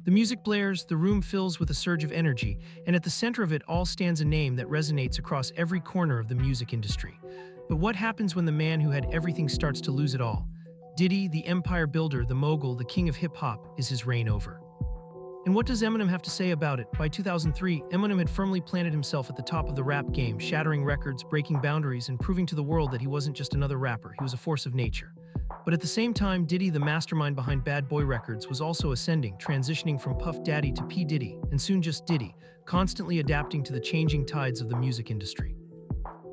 The music blares, the room fills with a surge of energy, and at the center of it all stands a name that resonates across every corner of the music industry. But what happens when the man who had everything starts to lose it all? Diddy, the empire builder, the mogul, the king of hip-hop, is his reign over. And what does Eminem have to say about it? By 2003, Eminem had firmly planted himself at the top of the rap game, shattering records, breaking boundaries, and proving to the world that he wasn't just another rapper, he was a force of nature. But at the same time, Diddy, the mastermind behind Bad Boy Records, was also ascending, transitioning from Puff Daddy to P. Diddy, and soon just Diddy, constantly adapting to the changing tides of the music industry.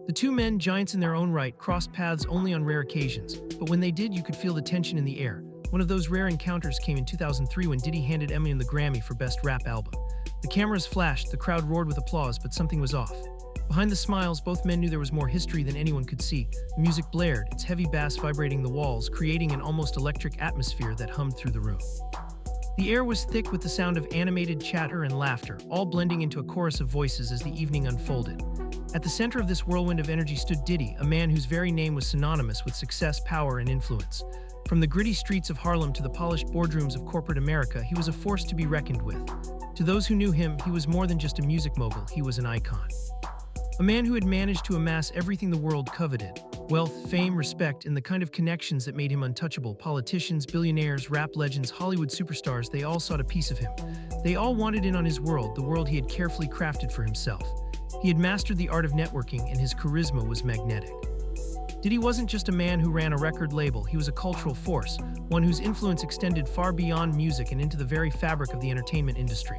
The two men, giants in their own right, crossed paths only on rare occasions, but when they did, you could feel the tension in the air. One of those rare encounters came in 2003 when Diddy handed Eminem the Grammy for Best Rap Album. The cameras flashed, the crowd roared with applause, but something was off. Behind the smiles, both men knew there was more history than anyone could see. The music blared, its heavy bass vibrating the walls, creating an almost electric atmosphere that hummed through the room. The air was thick with the sound of animated chatter and laughter, all blending into a chorus of voices as the evening unfolded. At the center of this whirlwind of energy stood Diddy, a man whose very name was synonymous with success, power, and influence. From the gritty streets of Harlem to the polished boardrooms of corporate America, he was a force to be reckoned with. To those who knew him, he was more than just a music mogul, he was an icon. A man who had managed to amass everything the world coveted: wealth, fame, respect, and the kind of connections that made him untouchable. Politicians, billionaires, rap legends, Hollywood superstars, they all sought a piece of him. They all wanted in on his world, the world he had carefully crafted for himself. He had mastered the art of networking, and his charisma was magnetic. Diddy wasn't just a man who ran a record label, he was a cultural force, one whose influence extended far beyond music and into the very fabric of the entertainment industry.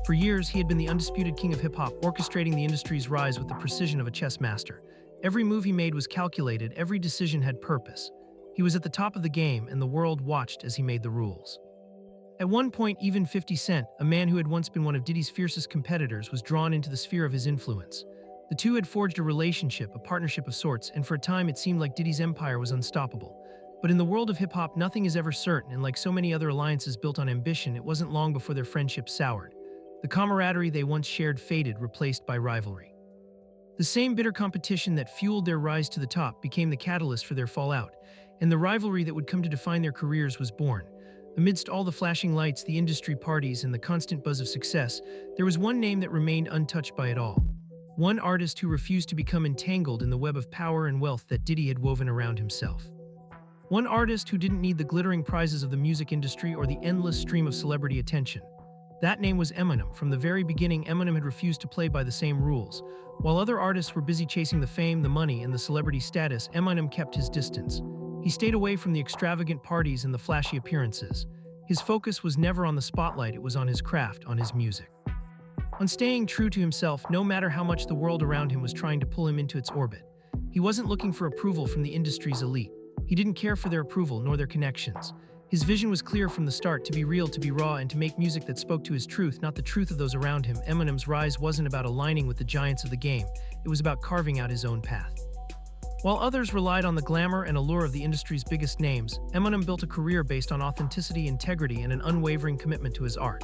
For years, he had been the undisputed king of hip-hop, orchestrating the industry's rise with the precision of a chess master. Every move he made was calculated, every decision had purpose. He was at the top of the game, and the world watched as he made the rules. At one point, even 50 Cent, a man who had once been one of Diddy's fiercest competitors, was drawn into the sphere of his influence. The two had forged a relationship, a partnership of sorts, and for a time it seemed like Diddy's empire was unstoppable. But in the world of hip-hop, nothing is ever certain, and like so many other alliances built on ambition, it wasn't long before their friendship soured. The camaraderie they once shared faded, replaced by rivalry. The same bitter competition that fueled their rise to the top became the catalyst for their fallout, and the rivalry that would come to define their careers was born. Amidst all the flashing lights, the industry parties, and the constant buzz of success, there was one name that remained untouched by it all. One artist who refused to become entangled in the web of power and wealth that Diddy had woven around himself. One artist who didn't need the glittering prizes of the music industry or the endless stream of celebrity attention. That name was Eminem. From the very beginning, Eminem had refused to play by the same rules. While other artists were busy chasing the fame, the money, and the celebrity status, Eminem kept his distance. He stayed away from the extravagant parties and the flashy appearances. His focus was never on the spotlight, it was on his craft, on his music. On staying true to himself, no matter how much the world around him was trying to pull him into its orbit. He wasn't looking for approval from the industry's elite. He didn't care for their approval nor their connections. His vision was clear from the start: to be real, to be raw, and to make music that spoke to his truth, not the truth of those around him. Eminem's rise wasn't about aligning with the giants of the game. It was about carving out his own path. While others relied on the glamour and allure of the industry's biggest names, Eminem built a career based on authenticity, integrity, and an unwavering commitment to his art.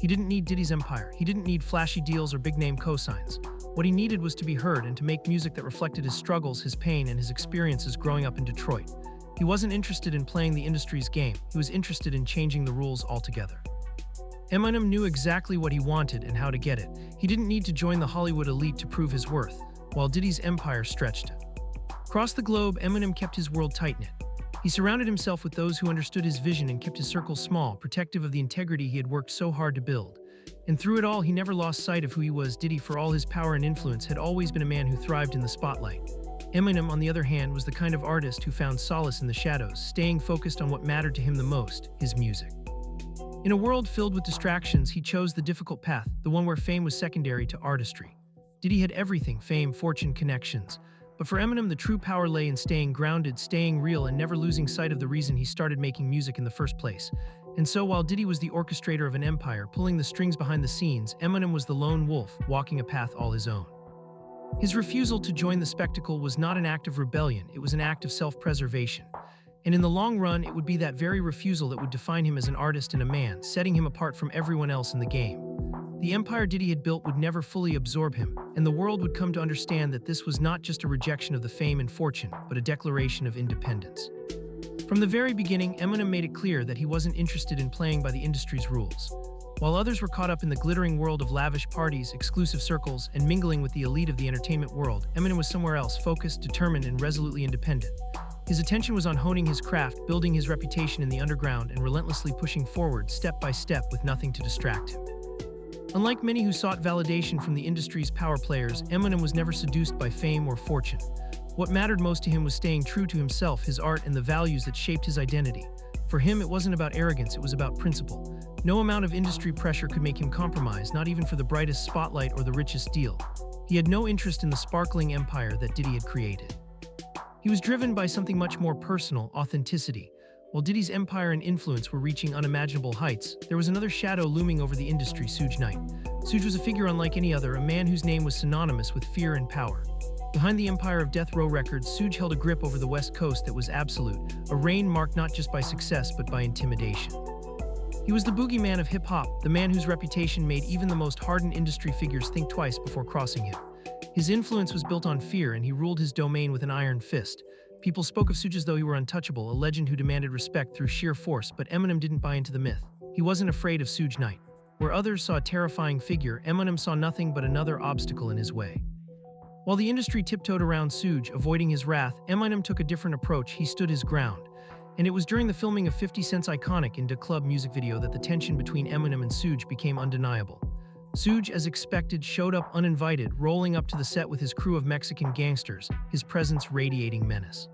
He didn't need Diddy's empire. He didn't need flashy deals or big-name cosigns. What he needed was to be heard and to make music that reflected his struggles, his pain, and his experiences growing up in Detroit. He wasn't interested in playing the industry's game. He was interested in changing the rules altogether. Eminem knew exactly what he wanted and how to get it. He didn't need to join the Hollywood elite to prove his worth, while Diddy's empire stretched him. Across the globe, Eminem kept his world tight-knit. He surrounded himself with those who understood his vision and kept his circle small, protective of the integrity he had worked so hard to build. And through it all, he never lost sight of who he was. Diddy, for all his power and influence, had always been a man who thrived in the spotlight. Eminem, on the other hand, was the kind of artist who found solace in the shadows, staying focused on what mattered to him the most: his music. In a world filled with distractions, he chose the difficult path, the one where fame was secondary to artistry. Diddy had everything: fame, fortune, connections. But for Eminem, the true power lay in staying grounded, staying real, and never losing sight of the reason he started making music in the first place. And so while Diddy was the orchestrator of an empire, pulling the strings behind the scenes, Eminem was the lone wolf, walking a path all his own. His refusal to join the spectacle was not an act of rebellion, it was an act of self-preservation. And in the long run, it would be that very refusal that would define him as an artist and a man, setting him apart from everyone else in the game. The empire Diddy had built would never fully absorb him, and the world would come to understand that this was not just a rejection of the fame and fortune, but a declaration of independence. From the very beginning, Eminem made it clear that he wasn't interested in playing by the industry's rules. While others were caught up in the glittering world of lavish parties, exclusive circles, and mingling with the elite of the entertainment world, Eminem was somewhere else, focused, determined, and resolutely independent. His attention was on honing his craft, building his reputation in the underground, and relentlessly pushing forward step by step with nothing to distract him. Unlike many who sought validation from the industry's power players, Eminem was never seduced by fame or fortune. What mattered most to him was staying true to himself, his art, and the values that shaped his identity. For him, it wasn't about arrogance, it was about principle. No amount of industry pressure could make him compromise, not even for the brightest spotlight or the richest deal. He had no interest in the sparkling empire that Diddy had created. He was driven by something much more personal: authenticity. While Diddy's empire and influence were reaching unimaginable heights, there was another shadow looming over the industry: Suge Knight. Suge was a figure unlike any other, a man whose name was synonymous with fear and power. Behind the empire of Death Row Records, Suge held a grip over the West Coast that was absolute, a reign marked not just by success but by intimidation. He was the boogeyman of hip-hop, the man whose reputation made even the most hardened industry figures think twice before crossing him. His influence was built on fear, and he ruled his domain with an iron fist. People spoke of Suge as though he were untouchable, a legend who demanded respect through sheer force, but Eminem didn't buy into the myth. He wasn't afraid of Suge Knight. Where others saw a terrifying figure, Eminem saw nothing but another obstacle in his way. While the industry tiptoed around Suge, avoiding his wrath, Eminem took a different approach. He stood his ground. And it was during the filming of 50 Cent's iconic "In Da Club" music video that the tension between Eminem and Suge became undeniable. Suge, as expected, showed up uninvited, rolling up to the set with his crew of Mexican gangsters, his presence radiating menace.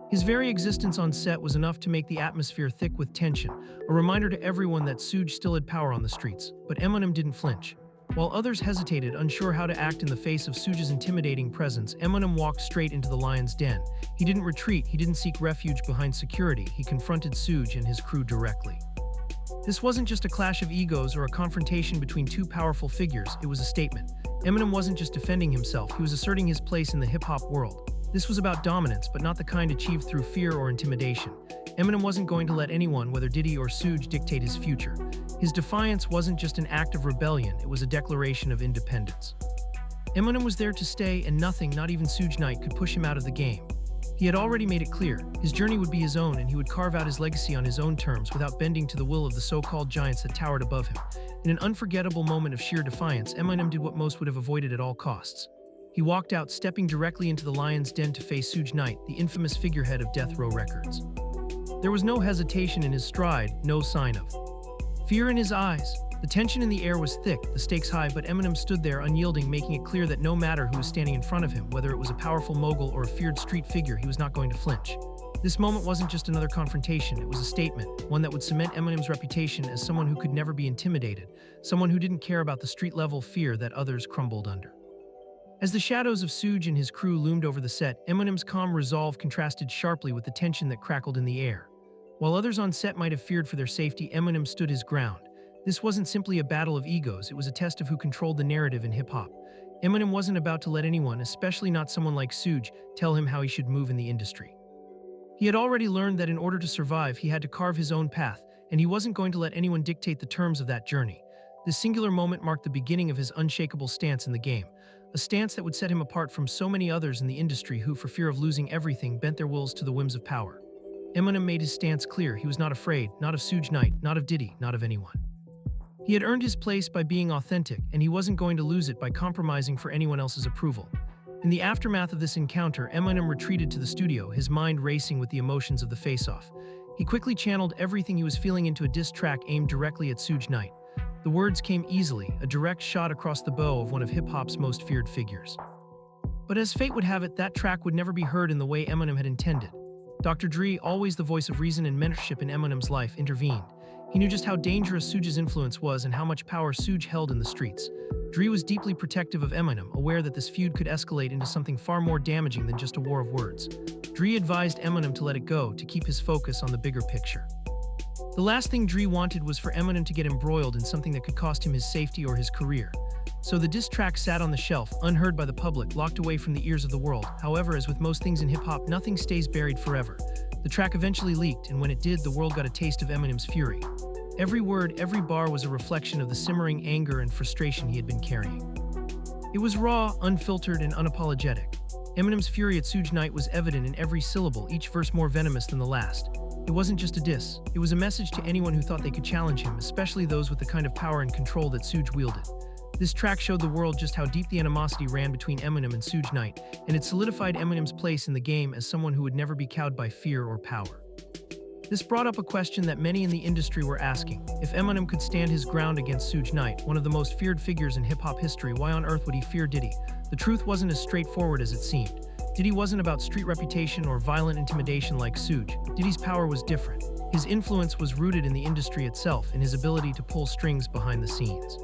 His very existence on set was enough to make the atmosphere thick with tension, a reminder to everyone that Suge still had power on the streets. But Eminem didn't flinch. While others hesitated, unsure how to act in the face of Suge's intimidating presence, Eminem walked straight into the lion's den. He didn't retreat, he didn't seek refuge behind security, he confronted Suge and his crew directly. This wasn't just a clash of egos or a confrontation between two powerful figures, it was a statement. Eminem wasn't just defending himself, he was asserting his place in the hip-hop world. This was about dominance, but not the kind achieved through fear or intimidation. Eminem wasn't going to let anyone, whether Diddy or Suge, dictate his future. His defiance wasn't just an act of rebellion, it was a declaration of independence. Eminem was there to stay, and nothing, not even Suge Knight, could push him out of the game. He had already made it clear, his journey would be his own, and he would carve out his legacy on his own terms without bending to the will of the so-called giants that towered above him. In an unforgettable moment of sheer defiance, Eminem did what most would have avoided at all costs. He walked out, stepping directly into the lion's den to face Suge Knight, the infamous figurehead of Death Row Records. There was no hesitation in his stride, no sign of fear in his eyes. The tension in the air was thick, the stakes high, but Eminem stood there unyielding, making it clear that no matter who was standing in front of him, whether it was a powerful mogul or a feared street figure, he was not going to flinch. This moment wasn't just another confrontation, it was a statement, one that would cement Eminem's reputation as someone who could never be intimidated, someone who didn't care about the street-level fear that others crumbled under. As the shadows of Suge and his crew loomed over the set, Eminem's calm resolve contrasted sharply with the tension that crackled in the air. While others on set might have feared for their safety, Eminem stood his ground. This wasn't simply a battle of egos, it was a test of who controlled the narrative in hip-hop. Eminem wasn't about to let anyone, especially not someone like Suge, tell him how he should move in the industry. He had already learned that in order to survive, he had to carve his own path, and he wasn't going to let anyone dictate the terms of that journey. This singular moment marked the beginning of his unshakable stance in the game, a stance that would set him apart from so many others in the industry who, for fear of losing everything, bent their wills to the whims of power. Eminem made his stance clear. He was not afraid, not of Suge Knight, not of Diddy, not of anyone. He had earned his place by being authentic, and he wasn't going to lose it by compromising for anyone else's approval. In the aftermath of this encounter, Eminem retreated to the studio, his mind racing with the emotions of the face-off. He quickly channeled everything he was feeling into a diss track aimed directly at Suge Knight. The words came easily, a direct shot across the bow of one of hip-hop's most feared figures. But as fate would have it, that track would never be heard in the way Eminem had intended. Dr. Dre, always the voice of reason and mentorship in Eminem's life, intervened. He knew just how dangerous Suge's influence was and how much power Suge held in the streets. Dre was deeply protective of Eminem, aware that this feud could escalate into something far more damaging than just a war of words. Dre advised Eminem to let it go, to keep his focus on the bigger picture. The last thing Dre wanted was for Eminem to get embroiled in something that could cost him his safety or his career. So the diss track sat on the shelf, unheard by the public, locked away from the ears of the world. However, as with most things in hip-hop, nothing stays buried forever. The track eventually leaked, and when it did, the world got a taste of Eminem's fury. Every word, every bar was a reflection of the simmering anger and frustration he had been carrying. It was raw, unfiltered, and unapologetic. Eminem's fury at Suge Knight was evident in every syllable, each verse more venomous than the last. It wasn't just a diss, it was a message to anyone who thought they could challenge him, especially those with the kind of power and control that Suge wielded. This track showed the world just how deep the animosity ran between Eminem and Suge Knight, and it solidified Eminem's place in the game as someone who would never be cowed by fear or power. This brought up a question that many in the industry were asking. If Eminem could stand his ground against Suge Knight, one of the most feared figures in hip-hop history, why on earth would he fear Diddy? The truth wasn't as straightforward as it seemed. Diddy wasn't about street reputation or violent intimidation like Suge. Diddy's power was different. His influence was rooted in the industry itself, in his ability to pull strings behind the scenes.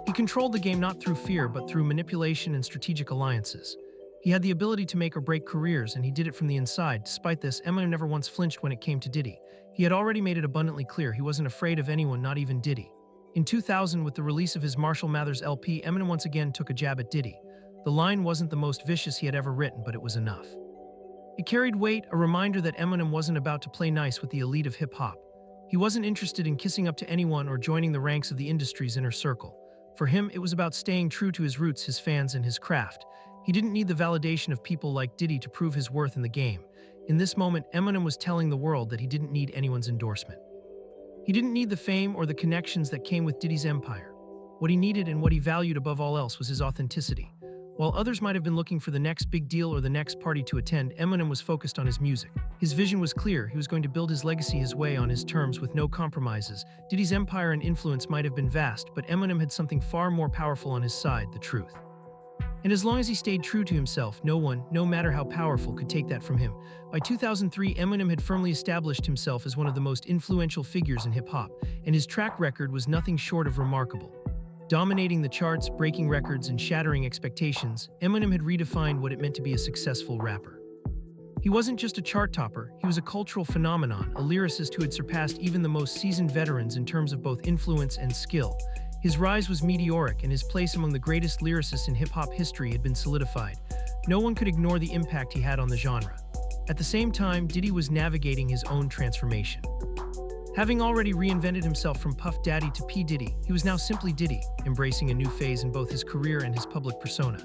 He controlled the game not through fear, but through manipulation and strategic alliances. He had the ability to make or break careers, and he did it from the inside. Despite this, Eminem never once flinched when it came to Diddy. He had already made it abundantly clear he wasn't afraid of anyone, not even Diddy. In 2000, with the release of his Marshall Mathers LP, Eminem once again took a jab at Diddy. The line wasn't the most vicious he had ever written, but it was enough. It carried weight, a reminder that Eminem wasn't about to play nice with the elite of hip-hop. He wasn't interested in kissing up to anyone or joining the ranks of the industry's inner circle. For him, it was about staying true to his roots, his fans, and his craft. He didn't need the validation of people like Diddy to prove his worth in the game. In this moment, Eminem was telling the world that he didn't need anyone's endorsement. He didn't need the fame or the connections that came with Diddy's empire. What he needed and what he valued above all else was his authenticity. While others might have been looking for the next big deal or the next party to attend, Eminem was focused on his music. His vision was clear. He was going to build his legacy his way, on his terms, with no compromises. Diddy's empire and influence might have been vast, but Eminem had something far more powerful on his side: the truth. And as long as he stayed true to himself, no one, no matter how powerful, could take that from him. By 2003, Eminem had firmly established himself as one of the most influential figures in hip-hop, and his track record was nothing short of remarkable. Dominating the charts, breaking records, and shattering expectations, Eminem had redefined what it meant to be a successful rapper. He wasn't just a chart topper, he was a cultural phenomenon, a lyricist who had surpassed even the most seasoned veterans in terms of both influence and skill. His rise was meteoric, and his place among the greatest lyricists in hip-hop history had been solidified. No one could ignore the impact he had on the genre. At the same time, Diddy was navigating his own transformation. Having already reinvented himself from Puff Daddy to P. Diddy, he was now simply Diddy, embracing a new phase in both his career and his public persona.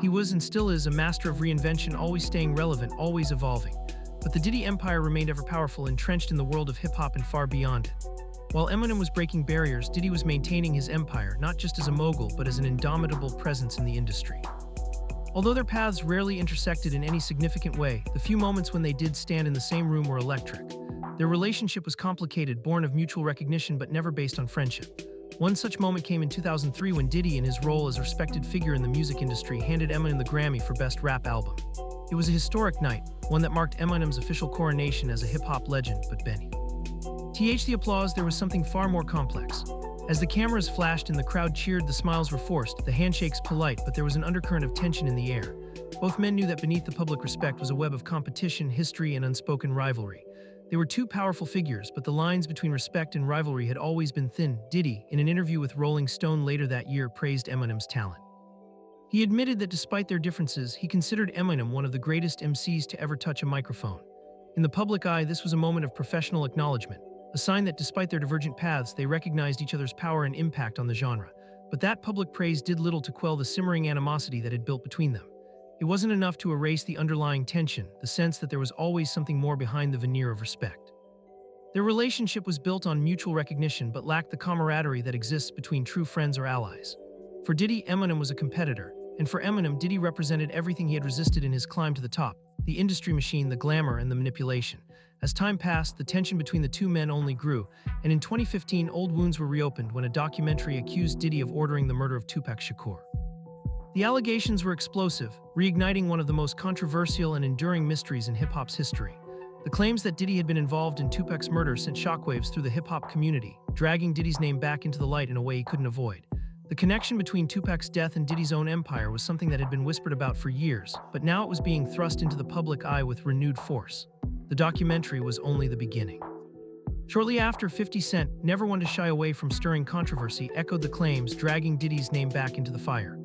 He was and still is a master of reinvention, always staying relevant, always evolving. But the Diddy empire remained ever powerful, entrenched in the world of hip-hop and far beyond it. While Eminem was breaking barriers, Diddy was maintaining his empire, not just as a mogul, but as an indomitable presence in the industry. Although their paths rarely intersected in any significant way, the few moments when they did stand in the same room were electric. Their relationship was complicated, born of mutual recognition but never based on friendship. One such moment came in 2003 when Diddy, in his role as a respected figure in the music industry, handed Eminem the Grammy for Best Rap Album. It was a historic night, one that marked Eminem's official coronation as a hip-hop legend, but Benny. The applause, there was something far more complex. As the cameras flashed and the crowd cheered, the smiles were forced, the handshakes polite, but there was an undercurrent of tension in the air. Both men knew that beneath the public respect was a web of competition, history, and unspoken rivalry. They were two powerful figures, but the lines between respect and rivalry had always been thin. Diddy, in an interview with Rolling Stone later that year, praised Eminem's talent. He admitted that despite their differences, he considered Eminem one of the greatest MCs to ever touch a microphone. In the public eye, this was a moment of professional acknowledgement, a sign that despite their divergent paths, they recognized each other's power and impact on the genre. But that public praise did little to quell the simmering animosity that had built between them. It wasn't enough to erase the underlying tension, the sense that there was always something more behind the veneer of respect. Their relationship was built on mutual recognition but lacked the camaraderie that exists between true friends or allies. For Diddy, Eminem was a competitor, and for Eminem, Diddy represented everything he had resisted in his climb to the top: the industry machine, the glamour, and the manipulation. As time passed, the tension between the two men only grew, and in 2015, old wounds were reopened when a documentary accused Diddy of ordering the murder of Tupac Shakur. The allegations were explosive, reigniting one of the most controversial and enduring mysteries in hip-hop's history. The claims that Diddy had been involved in Tupac's murder sent shockwaves through the hip-hop community, dragging Diddy's name back into the light in a way he couldn't avoid. The connection between Tupac's death and Diddy's own empire was something that had been whispered about for years, but now it was being thrust into the public eye with renewed force. The documentary was only the beginning. Shortly after, 50 Cent, never one to shy away from stirring controversy, echoed the claims, dragging Diddy's name back into the fire.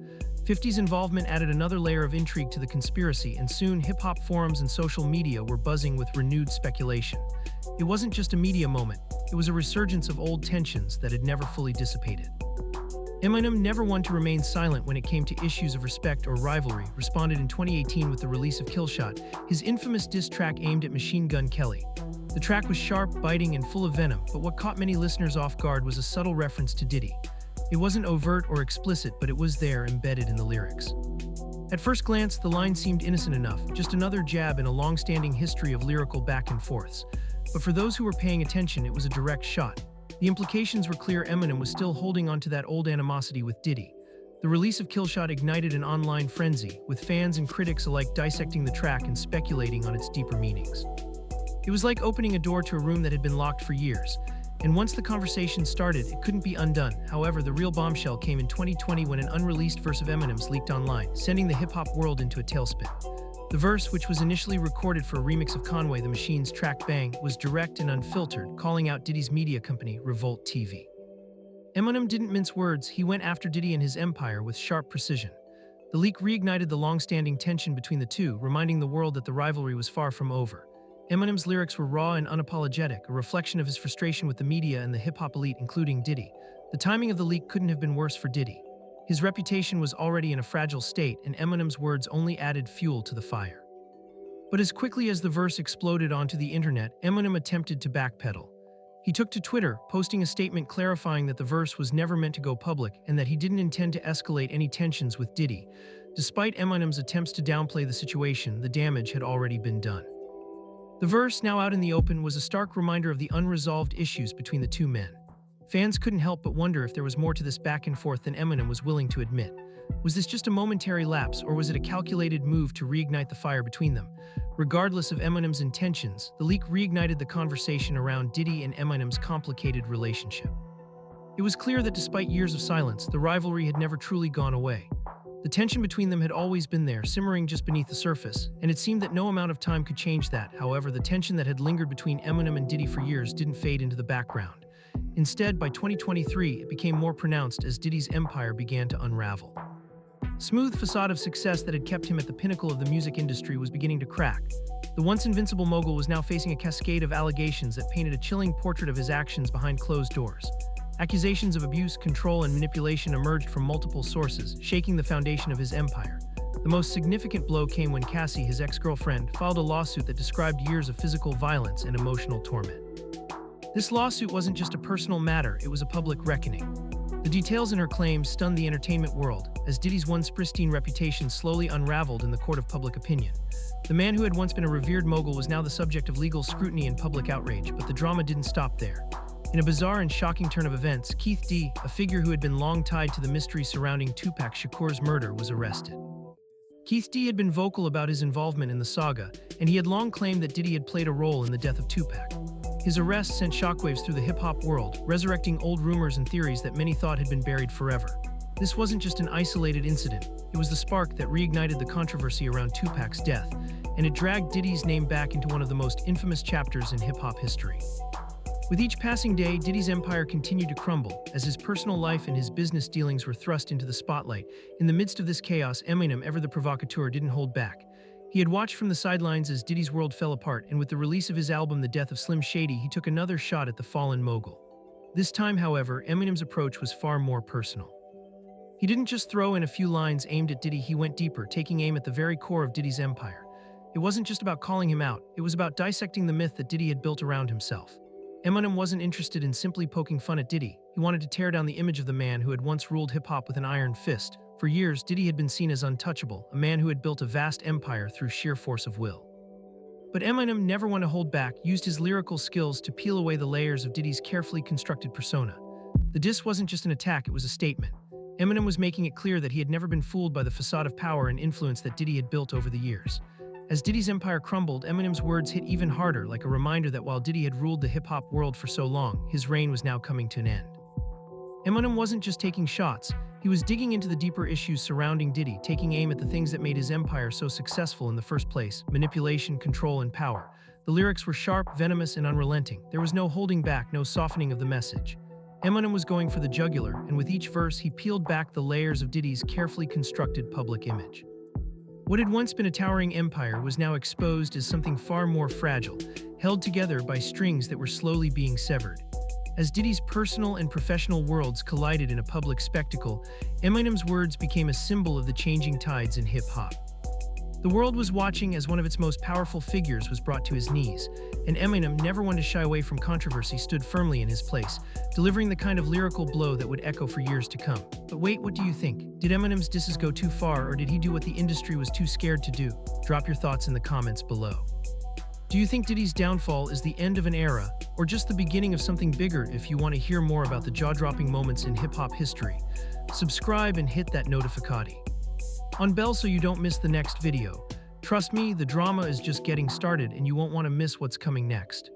50's involvement added another layer of intrigue to the conspiracy, and soon hip-hop forums and social media were buzzing with renewed speculation. It wasn't just a media moment, it was a resurgence of old tensions that had never fully dissipated. Eminem, never one to remain silent when it came to issues of respect or rivalry, responded in 2018 with the release of Killshot, his infamous diss track aimed at Machine Gun Kelly. The track was sharp, biting, and full of venom, but what caught many listeners off guard was a subtle reference to Diddy. It wasn't overt or explicit, but it was there, embedded in the lyrics. At first glance, the line seemed innocent enough, just another jab in a long-standing history of lyrical back and forths. But for those who were paying attention, it was a direct shot. The implications were clear. Eminem was still holding on to that old animosity with Diddy. The release of Killshot ignited an online frenzy, with fans and critics alike dissecting the track and speculating on its deeper meanings. It was like opening a door to a room that had been locked for years. And once the conversation started, it couldn't be undone. However, the real bombshell came in 2020 when an unreleased verse of Eminem's leaked online, sending the hip-hop world into a tailspin. The verse, which was initially recorded for a remix of Conway the Machine's track Bang, was direct and unfiltered, calling out Diddy's media company, Revolt TV. Eminem didn't mince words. He went after Diddy and his empire with sharp precision. The leak reignited the long-standing tension between the two, reminding the world that the rivalry was far from over. Eminem's lyrics were raw and unapologetic, a reflection of his frustration with the media and the hip-hop elite, including Diddy. The timing of the leak couldn't have been worse for Diddy. His reputation was already in a fragile state, and Eminem's words only added fuel to the fire. But as quickly as the verse exploded onto the internet, Eminem attempted to backpedal. He took to Twitter, posting a statement clarifying that the verse was never meant to go public and that he didn't intend to escalate any tensions with Diddy. Despite Eminem's attempts to downplay the situation, the damage had already been done. The verse, now out in the open, was a stark reminder of the unresolved issues between the two men. Fans couldn't help but wonder if there was more to this back and forth than Eminem was willing to admit. Was this just a momentary lapse, or was it a calculated move to reignite the fire between them? Regardless of Eminem's intentions, the leak reignited the conversation around Diddy and Eminem's complicated relationship. It was clear that despite years of silence, the rivalry had never truly gone away. The tension between them had always been there, simmering just beneath the surface, and it seemed that no amount of time could change that. However, the tension that had lingered between Eminem and Diddy for years didn't fade into the background. Instead, by 2023, it became more pronounced as Diddy's empire began to unravel. Smooth facade of success that had kept him at the pinnacle of the music industry was beginning to crack. The once invincible mogul was now facing a cascade of allegations that painted a chilling portrait of his actions behind closed doors. Accusations of abuse, control, and manipulation emerged from multiple sources, shaking the foundation of his empire. The most significant blow came when Cassie, his ex-girlfriend, filed a lawsuit that described years of physical violence and emotional torment. This lawsuit wasn't just a personal matter, it was a public reckoning. The details in her claims stunned the entertainment world, as Diddy's once pristine reputation slowly unraveled in the court of public opinion. The man who had once been a revered mogul was now the subject of legal scrutiny and public outrage, but the drama didn't stop there. In a bizarre and shocking turn of events, Keith D., a figure who had been long tied to the mystery surrounding Tupac Shakur's murder, was arrested. Keith D. had been vocal about his involvement in the saga, and he had long claimed that Diddy had played a role in the death of Tupac. His arrest sent shockwaves through the hip-hop world, resurrecting old rumors and theories that many thought had been buried forever. This wasn't just an isolated incident, it was the spark that reignited the controversy around Tupac's death, and it dragged Diddy's name back into one of the most infamous chapters in hip-hop history. With each passing day, Diddy's empire continued to crumble, as his personal life and his business dealings were thrust into the spotlight. In the midst of this chaos, Eminem, ever the provocateur, didn't hold back. He had watched from the sidelines as Diddy's world fell apart, and with the release of his album The Death of Slim Shady, he took another shot at the fallen mogul. This time, however, Eminem's approach was far more personal. He didn't just throw in a few lines aimed at Diddy, he went deeper, taking aim at the very core of Diddy's empire. It wasn't just about calling him out, it was about dissecting the myth that Diddy had built around himself. Eminem wasn't interested in simply poking fun at Diddy. He wanted to tear down the image of the man who had once ruled hip-hop with an iron fist. For years, Diddy had been seen as untouchable, a man who had built a vast empire through sheer force of will. But Eminem, never one to hold back, used his lyrical skills to peel away the layers of Diddy's carefully constructed persona. The diss wasn't just an attack, it was a statement. Eminem was making it clear that he had never been fooled by the facade of power and influence that Diddy had built over the years. As Diddy's empire crumbled, Eminem's words hit even harder, like a reminder that while Diddy had ruled the hip-hop world for so long, his reign was now coming to an end. Eminem wasn't just taking shots, he was digging into the deeper issues surrounding Diddy, taking aim at the things that made his empire so successful in the first place: manipulation, control, and power. The lyrics were sharp, venomous, and unrelenting. There was no holding back, no softening of the message. Eminem was going for the jugular, and with each verse, he peeled back the layers of Diddy's carefully constructed public image. What had once been a towering empire was now exposed as something far more fragile, held together by strings that were slowly being severed. As Diddy's personal and professional worlds collided in a public spectacle, Eminem's words became a symbol of the changing tides in hip-hop. The world was watching as one of its most powerful figures was brought to his knees, and Eminem, never one to shy away from controversy, stood firmly in his place, delivering the kind of lyrical blow that would echo for years to come. But wait, what do you think? Did Eminem's disses go too far, or did he do what the industry was too scared to do? Drop your thoughts in the comments below. Do you think Diddy's downfall is the end of an era, or just the beginning of something bigger? If you want to hear more about the jaw-dropping moments in hip-hop history, subscribe and hit that notificati on bell so you don't miss the next video. Trust me, the drama is just getting started and you won't want to miss what's coming next.